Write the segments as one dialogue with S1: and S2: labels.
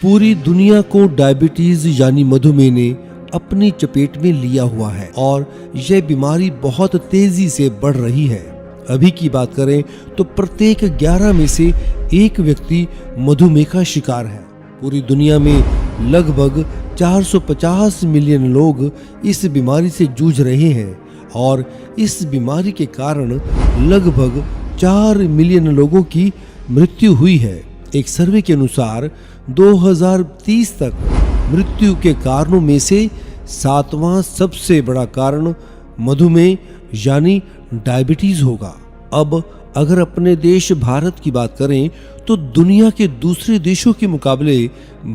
S1: पूरी दुनिया को डायबिटीज यानी मधुमेह ने अपनी चपेट में लिया हुआ है और यह बीमारी बहुत तेजी से बढ़ रही है। अभी की बात करें तो प्रत्येक 11 में से एक व्यक्ति मधुमेह का शिकार है। पूरी दुनिया में लगभग 450 मिलियन लोग इस बीमारी से जूझ रहे हैं और इस बीमारी के कारण लगभग 4 मिलियन लोगों की मृत्यु हुई है। एक सर्वे के अनुसार 2030 तक मृत्यु के कारणों में से 7वां सबसे बड़ा कारण मधुमेह यानी डायबिटीज होगा। अब अगर अपने देश भारत की बात करें तो दुनिया के दूसरे देशों के मुकाबले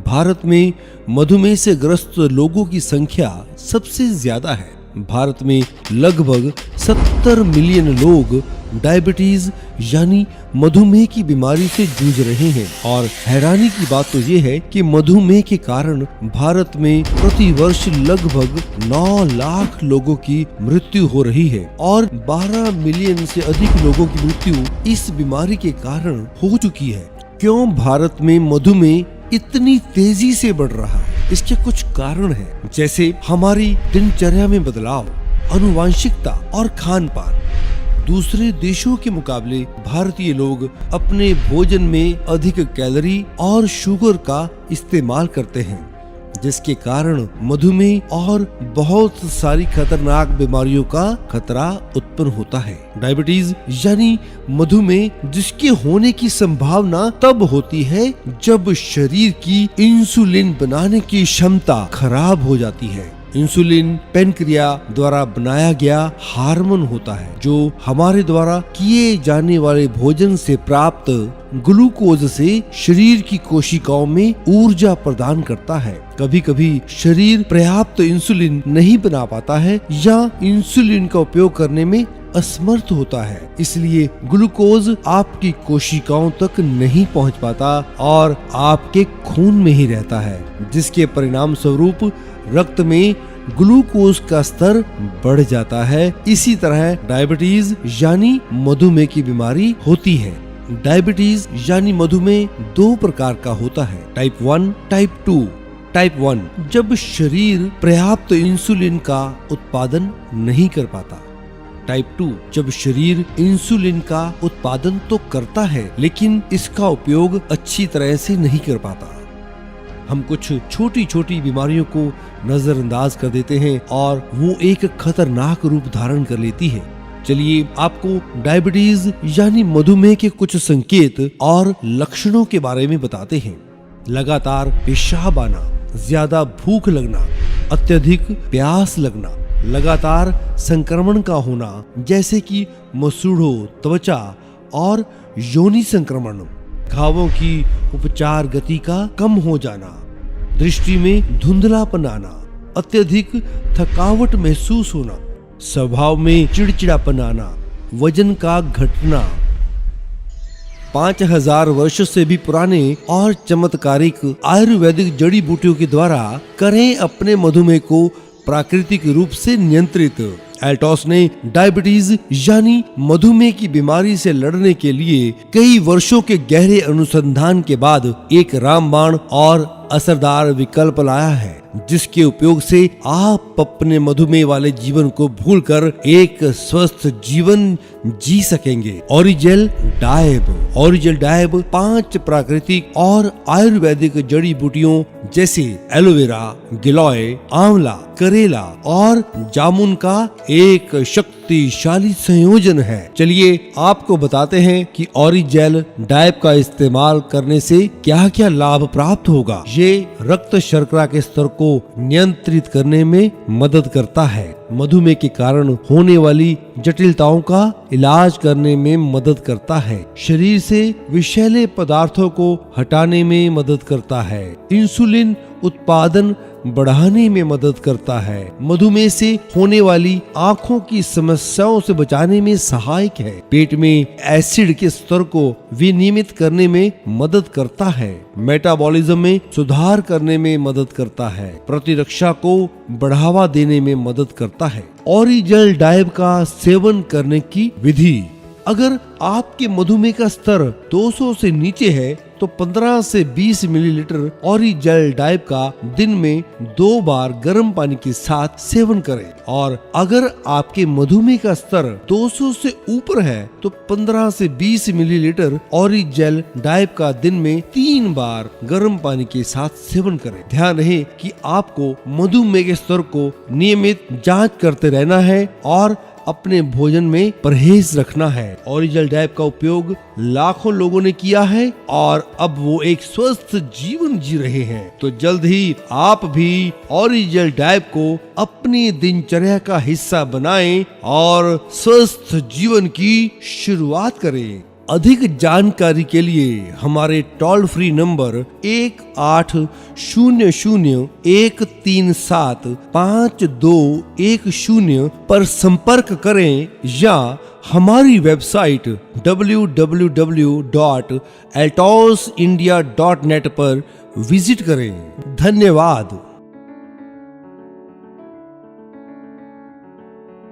S1: भारत में मधुमेह से ग्रस्त लोगों की संख्या सबसे ज्यादा है। भारत में लगभग 70 मिलियन लोग डायबिटीज यानी मधुमेह की बीमारी से जूझ रहे हैं और हैरानी की बात तो ये है कि मधुमेह के कारण भारत में प्रति वर्ष लगभग 9 लाख लोगों की मृत्यु हो रही है और 12 मिलियन से अधिक लोगों की मृत्यु इस बीमारी के कारण हो चुकी है। क्यों भारत में मधुमेह इतनी तेजी से बढ़ रहा है? इसके कुछ कारण हैं, जैसे हमारी दिनचर्या में बदलाव, आनुवांशिकता और खान पान। दूसरे देशों के मुकाबले भारतीय लोग अपने भोजन में अधिक कैलोरी और शुगर का इस्तेमाल करते हैं, जिसके कारण मधुमेह और बहुत सारी खतरनाक बीमारियों का खतरा उत्पन्न होता है। डायबिटीज यानी मधुमेह जिसके होने की संभावना तब होती है जब शरीर की इंसुलिन बनाने की क्षमता खराब हो जाती है। इंसुलिन पेनक्रिया द्वारा बनाया गया हार्मोन होता है जो हमारे द्वारा किए जाने वाले भोजन से प्राप्त ग्लूकोज से शरीर की कोशिकाओं में ऊर्जा प्रदान करता है। कभी कभी शरीर पर्याप्त इंसुलिन नहीं बना पाता है या इंसुलिन का उपयोग करने में असमर्थ होता है, इसलिए ग्लूकोज आपकी कोशिकाओं तक नहीं पहुंच पाता और आपके खून में ही रहता है, जिसके परिणाम स्वरूप रक्त में ग्लूकोज का स्तर बढ़ जाता है। इसी तरह डायबिटीज यानी मधुमेह की बीमारी होती है। डायबिटीज यानी मधुमेह 2 प्रकार का होता है, टाइप 1, टाइप 2। टाइप 1 जब शरीर पर्याप्त इंसुलिन का उत्पादन नहीं कर पाता। टाइप 2 जब शरीर इंसुलिन का उत्पादन तो करता है लेकिन इसका उपयोग अच्छी तरह से नहीं कर पाता। हम कुछ छोटी छोटी बीमारियों को नजरअंदाज कर देते हैं और वो एक खतरनाक रूप धारण कर लेती है। चलिए आपको डायबिटीज यानी मधुमेह के कुछ संकेत और लक्षणों के बारे में बताते हैं। लगातार पेशाब आना, ज्यादा भूख लगना, अत्यधिक प्यास लगना, लगातार संक्रमण का होना जैसे कि मसूड़ों, त्वचा और योनि संक्रमण, घावों की उपचार गति का कम हो जाना, दृष्टि में धुंधलापन आना, अत्यधिक थकावट महसूस होना, स्वभाव में चिड़चिड़ापन आना, वजन का घटना। 5000 वर्ष से भी पुराने और चमत्कारिक आयुर्वेदिक जड़ी बूटियों के द्वारा करें अपने मधुमेह को प्राकृतिक रूप से नियंत्रित। एल्टोस ने डायबिटीज यानी मधुमेह की बीमारी से लड़ने के लिए कई वर्षों के गहरे अनुसंधान के बाद एक रामबाण और असरदार विकल्प लाया है, जिसके उपयोग से आप अपने मधुमेह वाले जीवन को भूलकर एक स्वस्थ जीवन जी सकेंगे। ऑरिजेल डायब 5 प्राकृतिक और आयुर्वेदिक जड़ी बूटियों जैसे एलोवेरा, गिलोय, आंवला, करेला और जामुन का एक शक्तिशाली संयोजन है। चलिए आपको बताते हैं कि ऑरिजेल डायब का इस्तेमाल करने से क्या क्या लाभ प्राप्त होगा। ये रक्त शर्करा के स्तर को नियंत्रित करने में मदद करता है, मधुमेह के कारण होने वाली जटिलताओं का इलाज करने में मदद करता है, शरीर से विषैले पदार्थों को हटाने में मदद करता है, इंसुलिन उत्पादन बढ़ाने में मदद करता है, मधुमेह से होने वाली आंखों की समस्याओं से बचाने में सहायक है, पेट में एसिड के स्तर को विनियमित करने में मदद करता है, मेटाबॉलिज्म में सुधार करने में मदद करता है, प्रतिरक्षा को बढ़ावा देने में मदद करता है। ऑरिजेल डायब का सेवन करने की विधि: अगर आपके मधुमेह का स्तर 200 से नीचे है तो 15 से 20 मिलीलीटर ऑरिजेल डाइव का दिन में 2 बार गर्म पानी के साथ सेवन करें। और अगर आपके मधुमेह का स्तर 200 से ऊपर है तो 15 से 20 मिलीलीटर ऑरिजेल डाइव का दिन में 3 बार गर्म पानी के साथ सेवन करें। ध्यान रहे कि आपको मधुमेह के स्तर को नियमित जांच करते रहना है और अपने भोजन में परहेज रखना है। ऑरिजिनल डाइव का उपयोग लाखों लोगों ने किया है और अब वो एक स्वस्थ जीवन जी रहे हैं। तो जल्द ही आप भी ऑरिजिनल डाइव को अपनी दिनचर्या का हिस्सा बनाएं और स्वस्थ जीवन की शुरुआत करें। अधिक जानकारी के लिए हमारे टोल फ्री नंबर 1800-137-5210 पर संपर्क करें या हमारी वेबसाइट www.altosindia.net पर विजिट करें। धन्यवाद।